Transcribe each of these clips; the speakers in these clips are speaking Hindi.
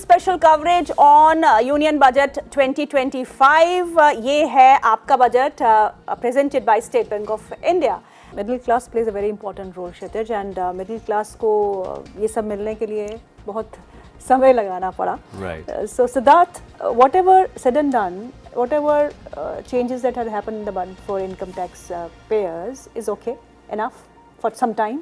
special coverage on Union Budget 2025. ये है आपका budget presented by State Bank of India. Middle class plays a very important role, Kshitij, and middle class को ये सब मिलने के लिए बहुत समय लगाना पड़ा. Right. So Siddharth, whatever said and done, whatever changes that had happened in the budget for income tax payers is okay enough for some time.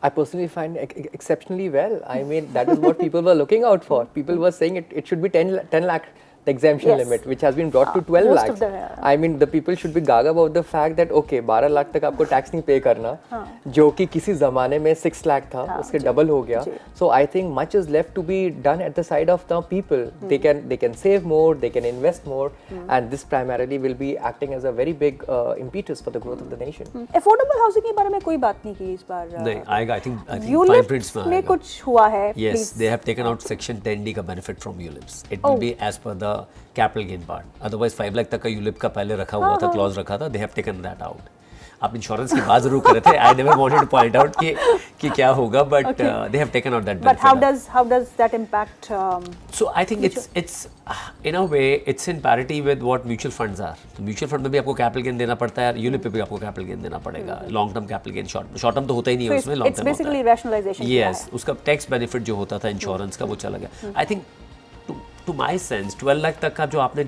I personally find exceptionally well. I mean, that is what people were looking out for. People were saying it should be 10 lakh, the exemption limit, which has been brought to 12 lakhs. I mean, the people should be gaga about the fact that, okay, 12 lakh तक आपको tax नहीं pay करना, जो कि किसी ज़माने में 6 lakh था, उसके double हो गया. So I think much is left to be done at the side of the people. They can save more, they can invest more, and this primarily will be acting as a very big impetus for the growth of the nation. Affordable housing के बारे में कोई बात नहीं की इस बार. नहीं आएगा. I think fine prints में कुछ हुआ है. Yes, they have taken out Section 10D का benefit from ULIPs. It will be as per the capital gain part. Otherwise 5 lakh तक का ULIP का पहले रखा हुआ था, clause रखा था. They have taken that out. आप इंश्योरेंस की बात जरूर कर रहे थे. I never wanted to point out कि क्या होगा, but they have taken out that benefit. But how does that impact? So I think it's in a way it's in parity with what mutual funds are. तो mutual fund में भी आपको capital gain देना पड़ता है, ULIP पे भी आपको capital gain देना पड़ेगा. Long term capital gain, short term तो होता ही नहीं है उसमें, long term it's basically rationalization. Yes, उसका tax benefit जो होता था इंश्योरेंस का वो चला गया. I think to my sense 12 lakh तक का जो आपने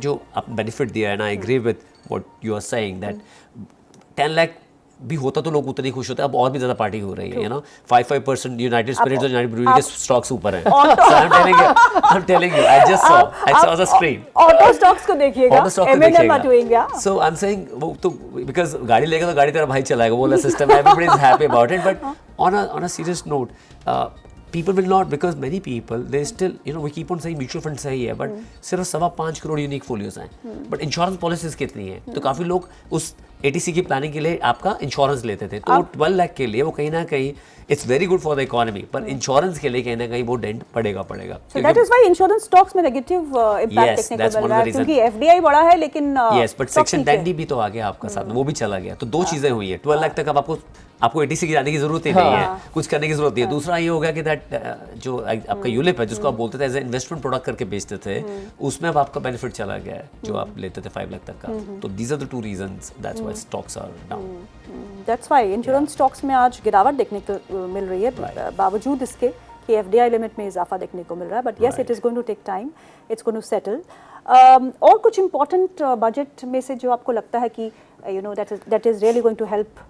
benefit दिया है, and I agree with what you are saying that 10 lakh भी होता तो लोग उतने खुश होते हैं. अब और भी ज़्यादा पार्टी हो रही है, you know, 5% यूनाइटेड स्पिरिट्स और यूनाइटेड ब्रूअरी के स्टॉक्स ऊपर हैं. So I'm telling you, I saw the screen. Auto stocks को देखिएगा. Auto stock को देखिएगा. So I'm saying वो तो because गाड़ी लेगा तो गाड़ी तेरा भाई चलाएगा, वो वाला system. Everybody is happy about it, but on a serious note, people will not, because many people they still, you know, we keep on saying mutual fund सही है, but सिर्फ 5.25 करोड़ यूनिक फोलियोस हैं. But इंश्योरेंस पॉलिसीज कितनी है? तो काफ़ी लोग उस ATC की प्लानिंग के लिए आपका इंश्योरेंस लेते थे. तो 12 लाख के लिए वो कहीं ना कहीं it's very good for the economy, पर इंश्योरेंस के लिए कहीं ना कहीं वो डेंट पड़ेगा. So that is why insurance stocks में नेगेटिव इम्पैक्ट देखने को मिल रहा है, क्योंकि FDI बड़ा है लेकिन यस, बट सेक्शन 10D भी तो आ गया आपका साथ में, वो भी चला गया. तो दो चीज़ें हुई है. 12 लाख तक अब आपको ATC की जाने की जरूरत ही नहीं है, कुछ करने की जरूरत नहीं है. दूसरा ये हो गया कि दैट जो आपका यूलिप है जिसको आप बोलते थे एज ए इन्वेस्टमेंट प्रोडक्ट करके बेचते थे, उसमें अब आपका बेनिफिट चला गया है जो आप लेते थे 5 लाख तक का. तो these are the two reasons that's why stocks are down. That's why insurance stocks में आज गिरावट देखने को मिल रही है, बावजूद इसके कि FDI लिमिट में इजाफा देखने को मिल रहा है. But yes, it is going to take time, it's going to settle. और कुछ इंपॉर्टेंट बजट में से जो आपको लगता है कि you know that is really going to help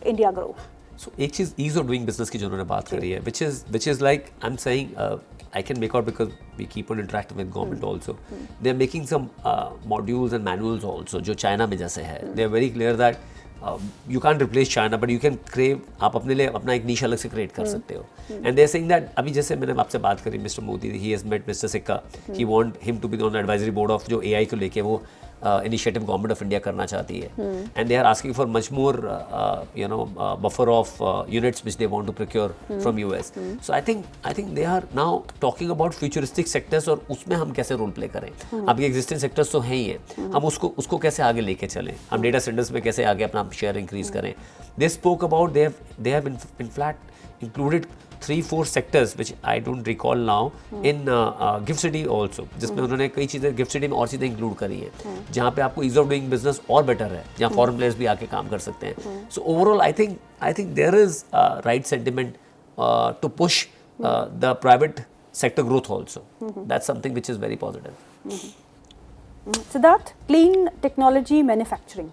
India grow? So एक चीज़ ease of doing business की जो उन्होंने बात करी है, which is like I'm saying, I can make out because we keep on interacting with government also. They are making some modules and manuals also जो चाइना में जैसे है. They are very clear that you can't replace China, but you can crave, आप अपने लिए अपना एक niche अलग से create कर सकते हो. And they are saying that अभी जैसे मैंने आपसे बात करी Mr. Modi, he has met Mr. Sikka, he want him to be on the advisory board of जो AI को लेके वो इनिशिएटिव गवर्नमेंट ऑफ इंडिया करना चाहती है. And they are asking for much more you know buffer of units which they want to procure from US. So I think they are now talking about futuristic sectors और उसमें हम कैसे रोल प्ले करें. अभी एग्जिस्टिंग सेक्टर्स तो हैं ही है, हम उसको कैसे आगे लेके चलें, हम डेटा सेंटर्स में कैसे आगे अपना शेयर इंक्रीज करें. They spoke about they have in fact included 3-4 sectors which I don't recall now in Gift City also, जिसमें उन्होंने कई चीज़ें Gift City में और चीज़ें इंक्लूड करी है जहाँ पे आपको ease of doing business और बेटर है, जहाँ फॉरेन प्लेयर्स भी आके काम कर सकते हैं. So overall I think there is right sentiment to push the private sector growth also. That's something which is very positive. Siddharth, clean technology manufacturing,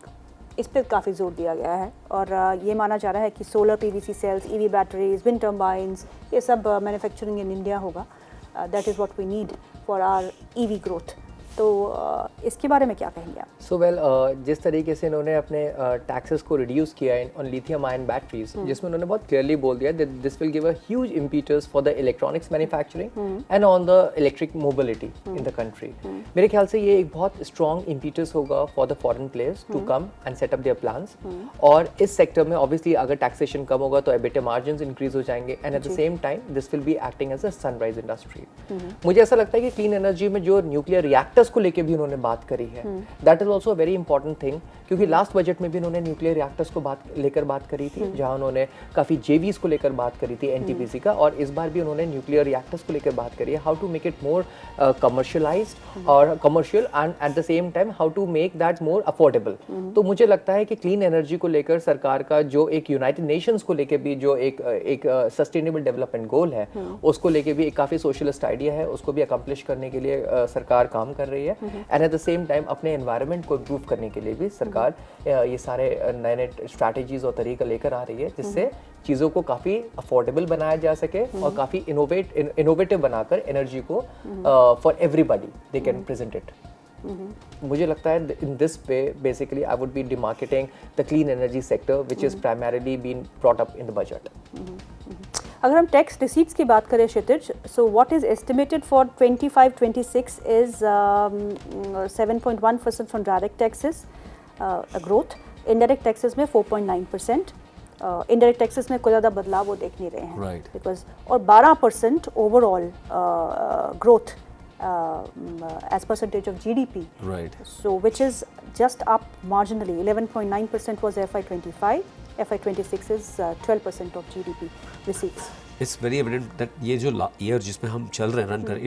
इस पर काफ़ी जोर दिया गया है और ये माना जा रहा है कि solar PVC cells, EV batteries, wind turbines, ये सब मैन्युफैक्चरिंग इन इंडिया होगा. That is what we need for our EV growth. तो इसके बारे में क्या कहेंगे आप? सो वेल, जिस तरीके से इन्होंने अपने टैक्सेस को रिड्यूस किया है ऑन लिथियम आयन बैटरीज, जिसमें उन्होंने बहुत क्लियरली बोल दिया that this will give a huge impetus for the electronics manufacturing and on the electric mobility in the country. मेरे ख्याल से ये एक बहुत स्ट्रॉन्ग इम्पीटस होगा for the foreign players to come and set up their plans. और इस सेक्टर में ऑब्वियसली अगर टैक्सेशन कम होगा तो EBITDA मार्जिन्स इंक्रीज हो जाएंगे and at the same time this will be acting as a sunrise industry. मुझे ऐसा लगता है कि क्लीन एनर्जी में जो न्यूक्लियर रिएक्टर्स रिएक्टर्स को लेके भी उन्होंने बात करी है. That is also very important thing, क्योंकि लास्ट बजट में भी उन्होंने न्यूक्लियर रिएक्टर्स को लेकर बात करी थी, जहां उन्होंने काफ़ी जेवीज को लेकर बात करी थी एनटीपीसी का, और इस बार भी उन्होंने न्यूक्लियर रिएक्टर्स को लेकर बात करी है, how to make it more commercialized और commercial, and at the same time how to make that more affordable. तो मुझे लगता है कि क्लीन एनर्जी को लेकर सरकार का जो एक यूनाइटेड नेशंस को लेकर भी जो एक सस्टेनेबल डेवलपमेंट गोल है, उसको लेके भी एक काफ़ी सोशलिस्ट आइडिया है, उसको भी अकम्प्लिश करने के लिए सरकार काम कर रही है. And at the same time अपने एनवायरनमेंट को इम्प्रूव करने के लिए भी सरकार ये सारे नए नए स्ट्रैटेजीज और तरीका लेकर आ रही है, जिससे चीज़ों को काफ़ी अफोर्डेबल बनाया जा सके और काफ़ी इनोवेटिव बनाकर एनर्जी को for everybody they can present it. मुझे लगता है in this way basically I would be demarketing the clean energy sector which is primarily been brought up in the budget. अगर हम टैक्स रिसीट्स की बात करें Kshitij, so what is estimated for 25-26 is 7.1% from direct taxes growth, indirect taxes में 4.9%. इनडायरेक्ट टैक्सेस में कोई ज़्यादा बदलाव वो देख नहीं रहे हैं, राइट, बिकॉज और 12% overall growth as percentage of GDP, right, so which is just up marginally. 11.9% was FY25, FY26 is 12% of GDP receipts. It's very evident that ये जो year जिसमें हम चल रहे हैं रन कर,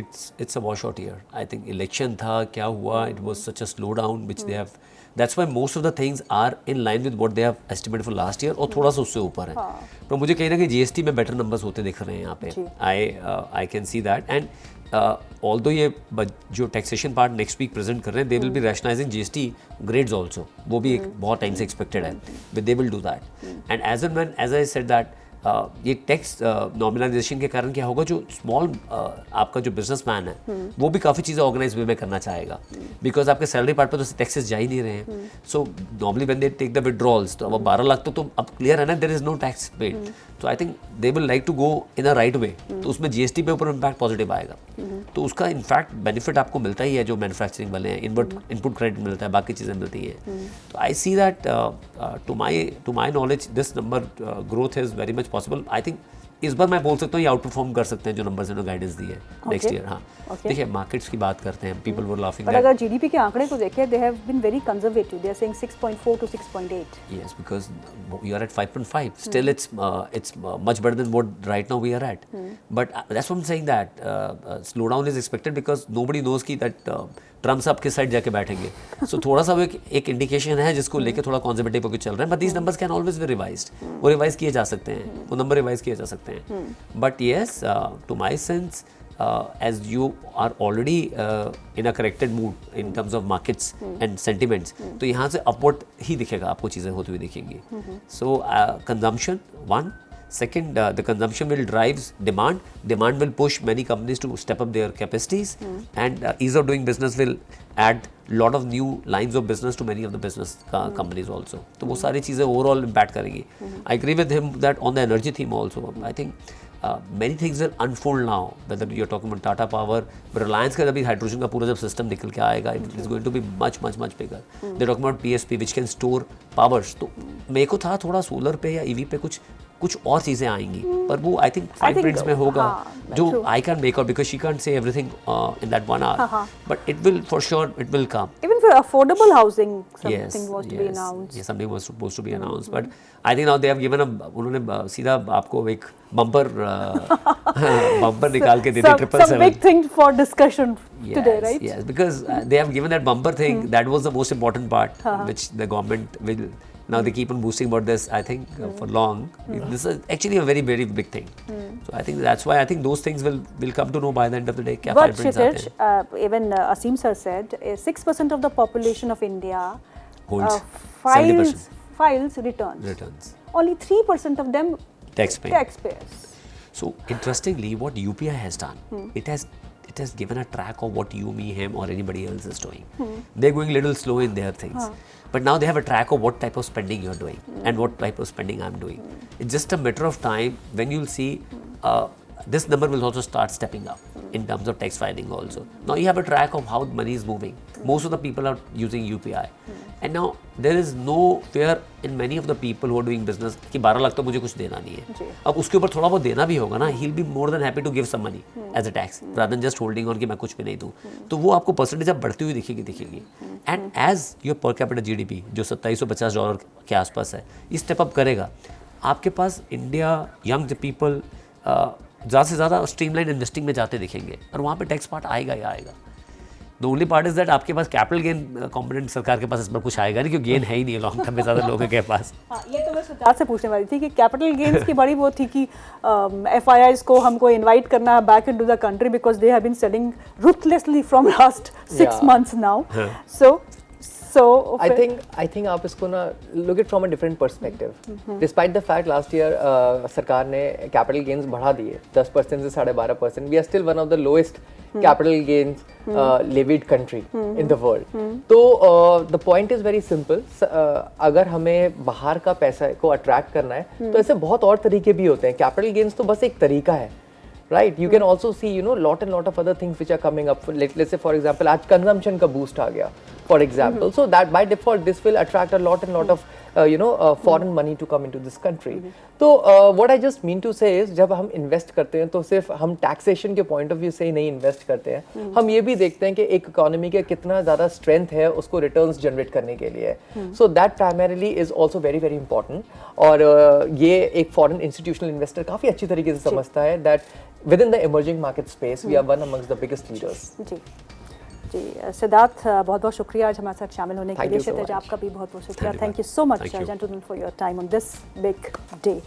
it's a washout year. I think election था, क्या हुआ, it was such a slowdown which they have. That's why most of the things are in line with what they have estimated for last year, और थोड़ा सा उससे ऊपर है. पर मुझे कहीं ना कहीं GST में better numbers होते दिख रहे हैं यहाँ पे. I can see that, and although ये जो taxation part next week present कर रहे हैं, they will be rationalizing GST grades also. वो भी एक बहुत टाइम से expected है, but they will do that. And as and when, as I said that, ये टैक्स नॉर्मलाइजेशन के कारण क्या होगा, जो स्मॉल आपका जो बिजनेसमैन है वो भी काफ़ी चीज़ें ऑर्गेनाइज वे में करना चाहेगा, बिकॉज आपके सैलरी पार्ट पर तो टैक्सेस जा ही नहीं रहे हैं. So normally when they take the withdrawals, तो अब 12 लाख तो अब क्लियर है ना, there is no tax paid. तो I think they will like to go in a right way. तो उसमें जीएसटी पे ऊपर इम्पैक्ट पॉजिटिव आएगा. तो उसका इनफैक्ट बेनिफिट आपको मिलता ही है, जो मैन्युफैक्चरिंग वाले हैं, इनपुट क्रेडिट मिलता है, बाकी चीज़ें मिलती हैं. तो I see that to my knowledge this number growth is very much possible. I think इस बार मैं बोल सकता हूँ ये आउट परफॉर्म कर सकते हैं जो नंबर्स इन्होंने गाइडेंस दी है नेक्स्ट ईयर. हाँ, देखिए मार्केट्स की बात करते हैं, पीपल वर लाफिंग. पर अगर जीडीपी के आंकड़े को देखें, they have been very conservative. They are saying 6.4 to 6.8. Yes, because you are at 5.5. Still, it's much better than what right now we are at. But that's what I'm saying, that slowdown is expected because nobody knows कि that ट्रम्प साहब किस साइड जाके बैठेंगे. सो थोड़ा सा वो एक इंडिकेशन है जिसको लेके थोड़ा कॉन्जर्वेटिव होकर चल रहे हैं. But these numbers can always be revised. वो रिवाइज किए जा सकते हैं, वो नंबर रिवाइज किए जा सकते हैं. But yes, to my sense, as you are already in a corrected mood in terms of markets and sentiments, तो यहाँ से upward ही दिखेगा, आपको चीज़ें होती हुई दिखेंगी. So consumption, one. Second, the consumption will drive demand. Demand will push many companies to step up their capacities, and ease of doing business will add lot of new lines of business to many of the business companies also. तो वो सारी चीज़ें overall impact करेंगी. I agree with him that on the energy theme also, I think many things will unfold now. Whether you're talking about Tata Power, but Reliance का जब हाइड्रोजन का पूरा जब सिस्टम निकल के आएगा, it is going to be much bigger. They're talking about PSP which can store powers. तो मेरे को था थोड़ा सोलर पे या ईवी पे कुछ और चीज़ें आएंगी, पर वो आई थिंक फाइन प्रिंट्स में होगा, जो I can make out because she can't say everything in that 1 hour. But it will for sure, it will come. Even for affordable housing, something was to be announced. Yes, something was supposed to be announced. But I think now they have given उन्होंने सीधा आपको एक बम्पर निकाल के दे दिया 777. Some big thing for discussion today, right? Yes, because they have given that bumper thing. That was the most important part, which the government will. Now they keep on boosting about this, I think, for long. This is actually a very big thing. So I think that's why I think those things will come to know by the end of the day. But Kshitij, even Aseem sir said, 6% of the population of India files returns. Only 3% of them taxpayers. So interestingly, what UPI has done, it has given a track of what you, me, him, or anybody else is doing. They're going a little slow in their things. But now they have a track of what type of spending you're doing and what type of spending I'm doing. It's just a matter of time when you'll see this number will also start stepping up in terms of tax filing also. Now you have a track of how money is moving. Most of the people are using UPI. And now there is no fear in many of the people who are doing business कि 12 लाख तो मुझे कुछ देना नहीं है. अब उसके ऊपर थोड़ा बहुत देना भी होगा ना, he will be more than happy to give some money as a tax rather than just holding on कि मैं कुछ भी नहीं दूँ. तो वो आपको परसेंटेज अब बढ़ती हुई दिखेगी. And as your per capita GDP जो $2750 के आसपास है, ये स्टेप अप करेगा. आपके पास इंडिया यंग पीपल ज़्यादा से ज़्यादा स्ट्रीमलाइन इन्वेस्टिंग में जाते दिखेंगे और वहाँ पे टैक्स पार्ट आएगा ही आएगा. The only part is that आपके पास कैपिटल गेन कॉम्पोनेंट सरकार के पास इस बार कुछ आएगा नहीं, क्योंकि गेन है ही नहीं लॉन्ग टर्म में ज़्यादा लोगों के पास. हाँ, ये तो मैं सिद्धार्थ से पूछने वाली थी कि कैपिटल गेन्स की बड़ी वो थी कि FIIs को हमको इनवाइट करना है back into the country because they have been selling ruthlessly from last 6 months now. So I think आप इसको ना look it from a different perspective. Despite the fact last year सरकार ने capital gains बढ़ा दिए 10% से 12.5%. We are still one of the lowest capital gains levied country in the world. तो the point is very simple. अगर हमें बाहर का पैसा को attract करना है तो ऐसे बहुत और तरीके भी होते हैं. Capital gains तो बस एक तरीका है. Right, you can also see, you know, lot and lot of other things which are coming up. Let's say, for example, आज consumption का boost आ गया, for example. So that by default, this will attract a lot and lot of, foreign money to come into this country. तो what I just mean to say is, जब हम invest करते हैं, तो सिर्फ हम taxation के point of view से ही नहीं invest करते हैं. हम ये भी देखते हैं कि एक economy के कितना ज़्यादा strength है उसको returns generate करने के लिए. So that primarily is also very very important. और ये एक foreign institutional investor काफ़ी अच्छी तरीके से समझता है that within the emerging market space we are one amongst the biggest leaders. जी सिद्धार्थ, बहुत बहुत शुक्रिया आज हमारे साथ शामिल होने के लिए. क्षितिज, आपका भी बहुत बहुत शुक्रिया. Thank you so much gentleman for your time on this big day.